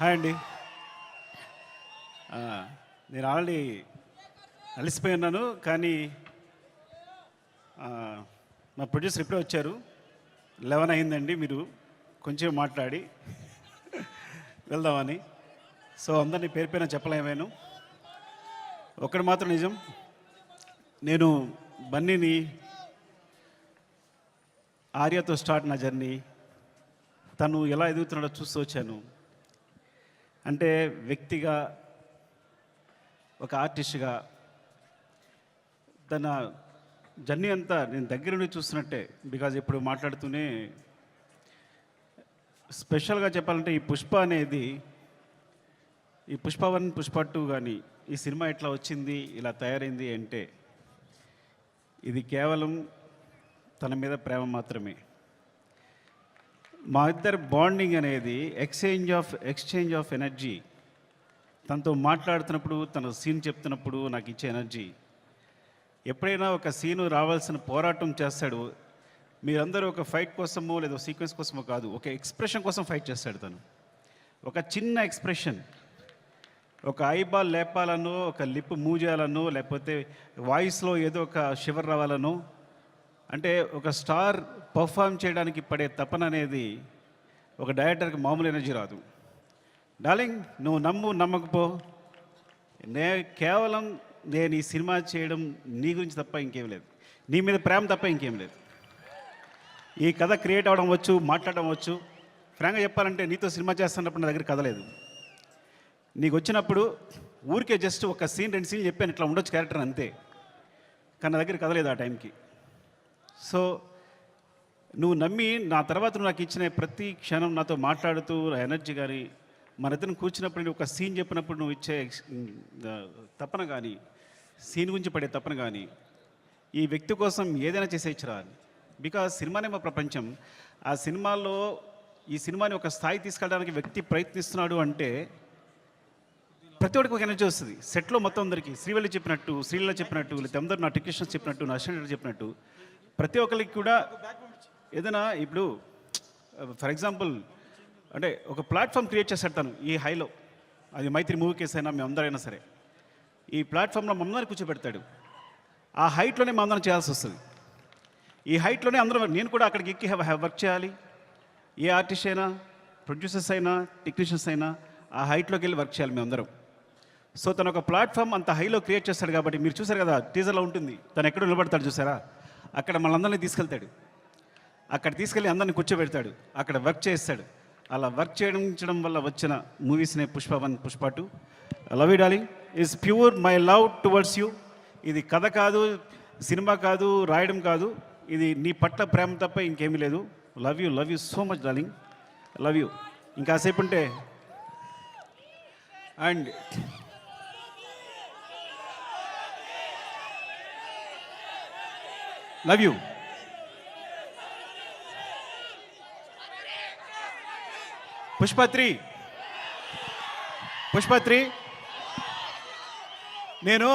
Hi అండి. నేను already అలసిపోయి ఉన్నాను, కానీ మా ప్రొడ్యూసర్ ఇప్పుడే వచ్చారు. 11 అయిందండి, మీరు కొంచెం మాట్లాడి వెళ్దామని. సో అందరినీ పేరు పేరున చెప్పలేమేను. ఒక్కటి మాత్రం నిజం, నేను బన్నీని ఆర్యతో స్టార్ట్ నా జర్నీ, తను ఎలా ఎదుగుతున్నాడో చూస్తూ వచ్చాను. అంటే వ్యక్తిగా, ఒక ఆర్టిస్ట్గా తన జర్నీ అంతా నేను దగ్గర నుండి చూస్తున్నట్టే. బికాజ్ ఇప్పుడు మాట్లాడుతూనే స్పెషల్గా చెప్పాలంటే ఈ పుష్ప అనేది, ఈ పుష్ప 1 పుష్ప 2 కానీ ఈ సినిమా ఎట్లా వచ్చింది, ఇలా తయారైంది అంటే ఇది కేవలం తన మీద ప్రేమ మాత్రమే. మా ఇద్దరు బాండింగ్ అనేది ఎక్స్చేంజ్ ఆఫ్ ఎనర్జీ. తనతో మాట్లాడుతున్నప్పుడు, తన సీన్ చెప్తున్నప్పుడు నాకు ఇచ్చే ఎనర్జీ. ఎప్పుడైనా ఒక సీను రావాల్సిన పోరాటం చేస్తాడు. మీరందరూ ఒక ఫైట్ కోసమో లేదా సీక్వెన్స్ కోసమో కాదు, ఒక ఎక్స్ప్రెషన్ కోసం ఫైట్ చేస్తాడు తను. ఒక చిన్న ఎక్స్ప్రెషన్, ఒక ఐబాల్ లేపాలనో, ఒక లిప్ మూవ్ చేయాలనో, లేకపోతే వాయిస్లో ఏదో ఒక షివర్ రావాలనో, అంటే ఒక స్టార్ పర్ఫామ్ చేయడానికి పడే తపన అనేది ఒక డైరెక్టర్కి మామూలు ఎనర్జీ రాదు. డార్లింగ్, నువ్వు నమ్మకపో, కేవలం నేను ఈ సినిమా చేయడం నీ గురించి తప్ప ఇంకేం లేదు, నీ మీద ప్రేమ తప్ప ఇంకేం లేదు. ఈ కథ క్రియేట్ అవ్వడం వచ్చు, మాట్లాడడం వచ్చు. ఫ్రాంక్గా చెప్పాలంటే నీతో సినిమా చేస్తున్నప్పుడు నా దగ్గర కథ లేదు. నీకు వచ్చినప్పుడు ఊరికే జస్ట్ ఒక సీన్ 2 సీన్లు చెప్పాను, ఇట్లా ఉండొచ్చు క్యారెక్టర్ అంతే, కానీ నా దగ్గర కథ లేదు ఆ టైంకి. సో నువ్వు నమ్మి నా తర్వాత నువ్వు నాకు ఇచ్చిన ప్రతి క్షణం నాతో మాట్లాడుతూ ఎనర్జీ కానీ, మన ఇద్దరం కూర్చున్నప్పుడు ఒక సీన్ చెప్పినప్పుడు నువ్వు ఇచ్చే తపన కానీ, సీన్ గురించి పడే తపన కానీ, ఈ వ్యక్తి కోసం ఏదైనా చేసేయచ్చురా. బికాజ్ సినిమానే మా ప్రపంచం. ఆ సినిమాలో ఈ సినిమాని ఒక స్థాయి తీసుకెళ్ళడానికి వ్యక్తి ప్రయత్నిస్తున్నాడు అంటే ప్రతి ఒక్కరికి ఒక ఎనర్జీ వస్తుంది. సెట్లో మొత్తం అందరికీ శ్రీవల్లి చెప్పినట్టు, శ్రీలీల చెప్పినట్టు, లేదా అందరూ నా టెక్నీషియన్స్ చెప్పినట్టు, నా అసిస్టెంట్ చెప్పినట్టు, ప్రతి ఒక్కరికి కూడా ఏదైనా ఇప్పుడు ఫర్ ఎగ్జాంపుల్ అంటే ఒక ప్లాట్ఫామ్ క్రియేట్ చేస్తాడు తను ఈ హైలో. అది మైత్రి మూవీ కేసు అయినా మేమందరైనా సరే ఈ ప్లాట్ఫామ్లో మమ్మల్ని కూర్చోబెడతాడు. ఆ హైట్లోనే మా అందరం చేయాల్సి వస్తుంది. ఈ హైట్లోనే అందరూ, నేను కూడా అక్కడికి ఎక్కి వర్క్ చేయాలి. ఏ ఆర్టిస్ట్ అయినా, ప్రొడ్యూసర్స్ అయినా, టెక్నీషియన్స్ అయినా ఆ హైట్లోకి వెళ్ళి వర్క్ చేయాలి మేమందరం. సో తను ఒక ప్లాట్ఫామ్ అంత హైలో క్రియేట్ చేస్తాడు కాబట్టి మీరు చూసారు కదా, టీజర్లో ఉంటుంది, తను ఎక్కడ నిలబడతాడు చూసారా, అక్కడ మనందరినీ తీసుకెళ్తాడు. అక్కడ తీసుకెళ్ళి అందరిని కూర్చోబెడతాడు, అక్కడ వర్క్ చేస్తాడు. అలా వర్క్ చేయడం వల్ల వచ్చిన మూవీస్నే Pushpa 1 Pushpa 2. Love you darling is pure my love towards you. ఇది కథ కాదు, సినిమా కాదు, రాయడం కాదు, ఇది నీ పట్ల ప్రేమ తప్ప ఇంకేమీ లేదు. Love you so much darling, love you. ఇంకాసేపు ఉంటే అండ్ లవ్ యూ. పుష్ప 3 నేను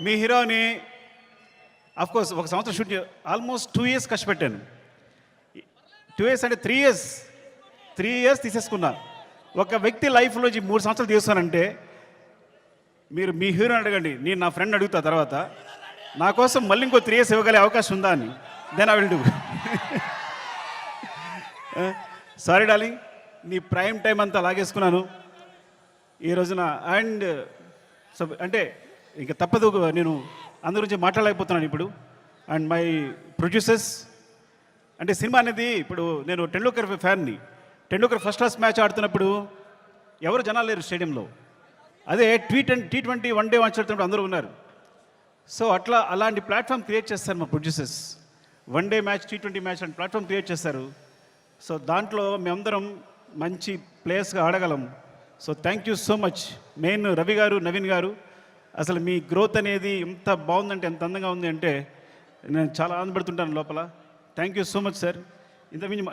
మీ హీరోని అఫ్కోర్స్ 1 సంవత్సరం షూట్ ఆల్మోస్ట్ 2 years కష్టపెట్టాను. 2 years అంటే 3 years తీసేసుకున్నా. ఒక వ్యక్తి లైఫ్లో 3 సంవత్సరాలు తీస్తానంటే మీరు మీ హీరోని అడగండి, నేను నా ఫ్రెండ్ అడుగుతా తర్వాత నా కోసం మళ్ళీ ఇంకో 3 years ఇవ్వగలే అవకాశం ఉందా అని. Then I will do. Sorry darling, నీ ప్రైమ్ టైం అంతా లాగేసుకున్నాను ఈ రోజున. అండ్ సో అంటే ఇంకా తప్పదు, నేను అందరి గురించి మాట్లాడలేకపోతున్నాను ఇప్పుడు. అండ్ మై ప్రొడ్యూసర్స్, అంటే సినిమా అనేది ఇప్పుడు నేను టెండూల్కర్ ఫ్యాన్ని. టెండూల్కర్ ఫస్ట్ క్లాస్ మ్యాచ్ ఆడుతున్నప్పుడు ఎవరు జనాలు లేరు స్టేడియంలో. అదే T20 1 డే మ్యాచ్ ఆడుతున్నప్పుడు అందరూ ఉన్నారు. సో అలాంటి ప్లాట్ఫామ్ క్రియేట్ చేస్తారు మా producers. 1 day match, T20 match and platform create చేస్తారు. సో దాంట్లో మేమందరం మంచి ప్లేయర్స్గా ఆడగలం. So thank you so much. Main Ravi garu, Naveen గారు, అసలు మీ గ్రోత్ అనేది ఎంత బాగుందంటే, ఎంత అందంగా ఉంది అంటే నేను చాలా ఆనందపడుతుంటాను లోపల. Thank you so much sir.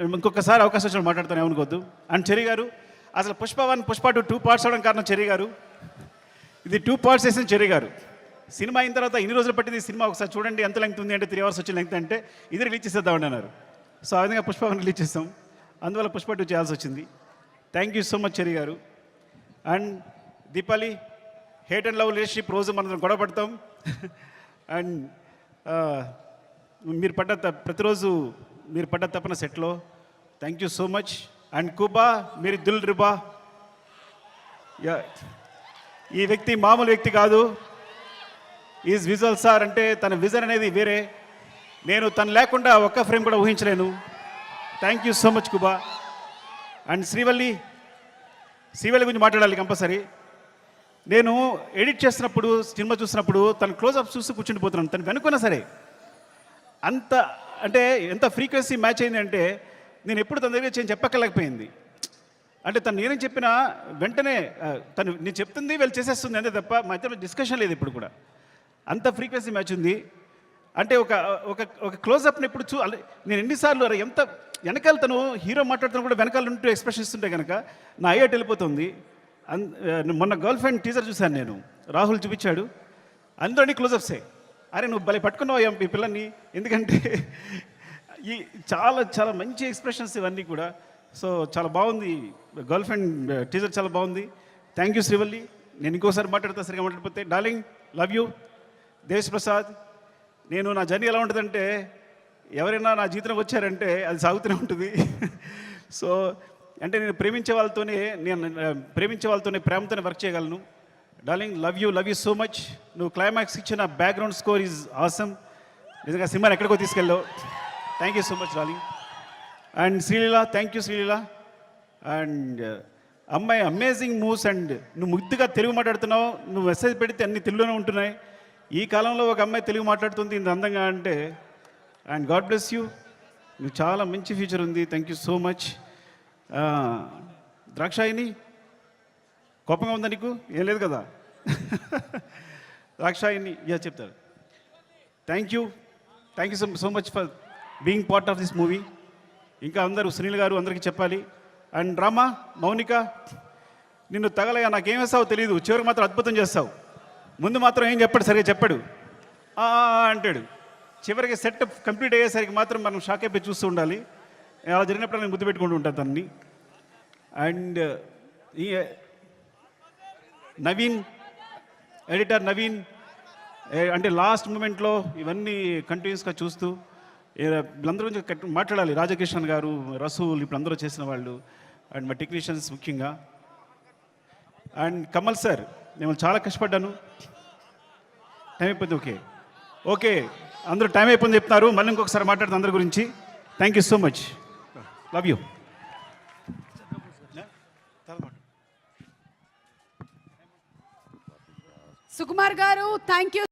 ఇంకొకసారి అవకాశం వచ్చిన మాట్లాడతాను, ఏమనుకోవద్దు. అండ్ చెర్రీ గారు, అసలు పుష్ప 1 పుష్ప 2 పార్ట్స్ అవడం కారణం చెర్రీ గారు. ఇది 2 parts వేసిన చెర్రీ గారు. సినిమా అయిన తర్వాత ఇన్ని రోజులు పట్టింది సినిమా, ఒకసారి చూడండి ఎంత లెంగ్త్ ఉంది అంటే 3 hours వచ్చే లెంగ్త్ అంటే ఇది రిలీజ్ చేసేద్దామని అన్నారు. సో ఆ విధంగా పుష్ప 1 రిలీజ్ చేస్తాం, అందువల్ల పుష్ప 2 చేయాల్సి వచ్చింది. Thank you so much Cherry garu. And Deepali, hate and love relationship రోజు మనం గొడవ పడతాం. అండ్ మీరు ప్రతిరోజు మీరు పడ్డ తప్పన సెట్లో. Thank you so much. And కుబా, మీరు దిల్ రిబా. ఈ వ్యక్తి మామూలు వ్యక్తి కాదు. ఈజ్ విజువల్ సార్, అంటే తన విజన్ అనేది వేరే. నేను తను లేకుండా ఒక్క ఫ్రేమ్ కూడా ఊహించలేను. Thank you so much Kuba. And Srivalli గురించి మాట్లాడాలి కంపల్సరీ. నేను ఎడిట్ చేస్తున్నప్పుడు, సినిమా చూసినప్పుడు తను క్లోజ్అప్ చూసి కూర్చుండిపోతున్నాను. తను వెనుకున్నా సరే అంత అంటే ఎంత ఫ్రీక్వెన్సీ మ్యాచ్ అయింది అంటే నేను ఎప్పుడు తన దగ్గర చెప్పక్కర్లేకపోయింది. అంటే తను నేనేం చెప్పినా వెంటనే తను నేను చెప్తుంది వీళ్ళు చేసేస్తుంది అంతే తప్ప మా ఇద్దరు డిస్కషన్ లేదు ఇప్పుడు కూడా. అంత ఫ్రీక్వెన్సీ మ్యాచ్ ఉంది. అంటే ఒక ఒక ఒక క్లోజ్అప్ని ఎప్పుడు నేను ఎన్నిసార్లు ఎంత వెనకాల తను హీరో మాట్లాడుతున్నా కూడా వెనకాల ఉంటూ ఎక్స్ప్రెషన్ ఇస్తుంటే కనుక నా అయ్యేట్ వెళ్ళిపోతుంది. మొన్న గర్ల్ ఫ్రెండ్ టీజర్ చూశాను నేను, రాహుల్ చూపించాడు, అందులోని క్లోజప్సే. అరే నువ్వు భలే పట్టుకున్నావు ఈ పిల్లల్ని, ఎందుకంటే ఈ చాలా చాలా మంచి ఎక్స్ప్రెషన్స్ ఇవన్నీ కూడా. సో చాలా బాగుంది గర్ల్ ఫ్రెండ్ టీజర్, చాలా బాగుంది. Thank you Srivalli. నేను ఇంకోసారి మాట్లాడతా, సరిగా మాట్లాడిపోతే. Darling, love you. Desh Prasad, నేను నా జర్నీ ఎలా ఉంటుందంటే ఎవరైనా నా జీవితం వచ్చారంటే అది సాగుతూనే ఉంటుంది. సో అంటే నేను ప్రేమించే వాళ్ళతోనే ప్రేమతోనే వర్క్ చేయగలను. Darling, love you so much. నువ్వు క్లైమాక్స్ ఇచ్చిన బ్యాక్గ్రౌండ్ స్కోర్ ఈజ్ ఆసమ్. నిజంగా సినిమాని ఎక్కడికో తీసుకెళ్ళావు. Thank you so much darling. And Sreeleela, thank you Sreeleela. And అమ్మాయి అమేజింగ్ మూవ్స్. అండ్ నువ్వు ముద్దుగా తెలుగు మాట్లాడుతున్నావు. నువ్వు మెసేజ్ పెడితే అన్ని తెలుగులోనే ఉంటున్నాయి. ఈ కాలంలో ఒక అమ్మాయి తెలుగు మాట్లాడుతుంది ఇంత అందంగా అంటే. And god bless you. నువ్వు చాలా మంచి ఫ్యూచర్ ఉంది. Thank you so much. Drakshayani, కోపంగా ఉందా నీకు? ఏం లేదు కదా. ద్రాక్షాయిని చెప్తారు. Thank you so much for being part of this movie. ఇంకా అందరూ సునీల్ గారు అందరికీ చెప్పాలి. అండ్ రామా, మౌనిక, నిన్ను తగలగా నాకేం వేస్తావో తెలియదు, చివరికి మాత్రం అద్భుతం చేస్తావు. ముందు మాత్రం ఏం చెప్పాడు, సరిగా చెప్పాడు, అంటాడు. చివరికి సెట్ కంప్లీట్ అయ్యేసరికి మాత్రం మనం షాక్ అయిపోయి చూస్తూ ఉండాలి. అలా జరిగినప్పుడు నేను ముద్దు పెట్టుకుంటూ ఉంటాను తన్ని. అండ్ ఈ నవీన్, ఎడిటర్ నవీన్, అంటే లాస్ట్ మూమెంట్లో ఇవన్నీ కంటిన్యూస్గా చూస్తూ వీళ్ళందరూ గురించి మాట్లాడాలి. రాజకృష్ణన్ గారు, రసూల్, ఇప్పుడు అందరూ చేసిన వాళ్ళు, అండ్ మా టెక్నీషియన్స్ ముఖ్యంగా. అండ్ కమల్ సార్, నేను చాలా కష్టపడ్డాను. టైం అయిపోయింది. ఓకే అందరూ టైం అయిపోయింది చెప్తున్నారు. మళ్ళీ ఇంకొకసారి మాట్లాడుతుంది అందరి గురించి. Thank you so much. Love you. Sukumar గారు, థ్యాంక్ యూ.